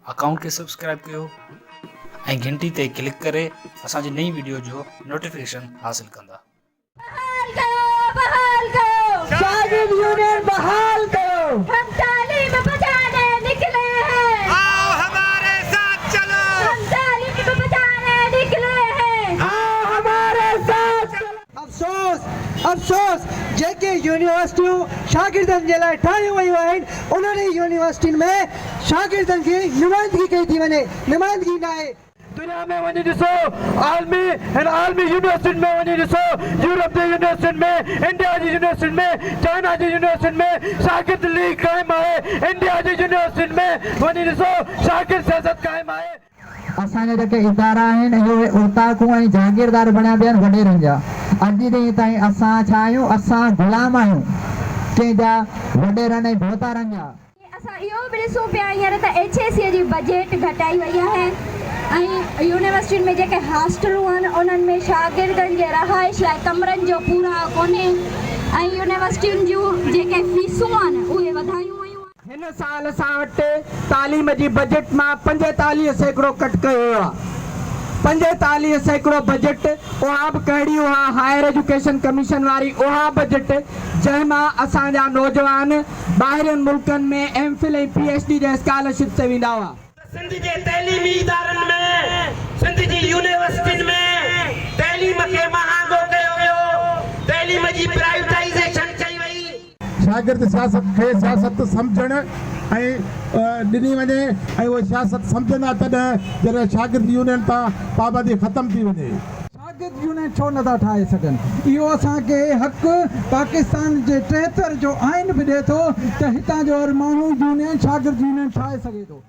Account खे subscribe कयो ऐं घंटी ते क्लिक करे असांजी नई वीडियो जो नोटिफिकेशन हासिल कंदा। बहाल करो शागिर्द यूनियन बहाल करो। हम तालीम बचाने निकले हैं, आओ हमारे साथ चलो। हम तालीम बचाने निकले हैं, आओ हमारे साथ चलो। अफ़सोस जेके यूनिवर्सिटियूं शागिर्दनि जे लाइ ठाहियूं वयूं आहिनि उन्हनि यूनिवर्सिटियुनि में शागिर्दनि जी नुमाइंदगी कई थी वञे, नुमाइंदगी न आहे। दुनिया में वञी ॾिसो, आलमी यूनिवर्सिटियुनि में वञी ॾिसो, यूरोप जी यूनिवर्सिटियुनि में, इंडिया जी यूनिवर्सिटियुनि में, चाइना जी यूनिवर्सिटियुनि में शागिर्द लीग क़ाइमु आहे। इंडिया जी यूनिवर्सिटियुनि में वञी ॾिसो, शागिर्द सियासत क़ाइमु आहे। असांजा जेके इदारा आहिनि इहे उर्ताकू ऐं जागीरदार बणिया पिया आहिनि वॾेरनि जा। अॼु ॾींहुं ताईं असां छा आहियूं, असां गुलाम आहियूं कंहिंजा वॾेरनि ऐं भोतारनि जा। असां इहो बि ॾिसूं पिया हींअर त HSC जी बजट घटाई वई आहे ऐं यूनिवर्सिटियुनि में जेके हॉस्टलूं आहिनि उन्हनि में शागिर्दनि जे रहाइश लाइ कमरनि जो पूरा कोन्हे ऐं यूनिवर्सिटियुनि जूं जेके फीसूं आहिनि उहे वधायूं वयूं। हिन साल असां वटि तालीम जी बजट मां 45% कट कयो वियो आहे। 45% बजट उहा बि कहिड़ी, उहा हायर एजुकेशन कमीशन वारी उहा बजट जंहिं मां असांजा नौजवान ॿाहिरियुनि मुल्कनि में MPhil ऐं PhD जे स्कॉलरशिप ते वेंदा हुआ। सिंध जे तइलीमी इदारनि में, सिंध जी यूनिवर्सिटियुनि में तइलीम खे महांगो कयो वियो, तइलीम जी प्राइवेटाइज़ेशन कई वई। शागिर्द सियासत खे सियासत सम्झणु ऐं ॾिनी वञे ऐं उहे सियासत सम्झंदा तॾहिं जॾहिं शागिर्द यूनियन तां पाबंदी ख़तमु थी वञे। शागिर्द यूनियन छो नथा ठाहे सघनि, इहो असांखे हक़ पाकिस्तान जे 73 जो आइन बि ॾिए थो त हितां जो हर माण्हू यूनियन शागिर्द यूनियन ठाहे सघे थो।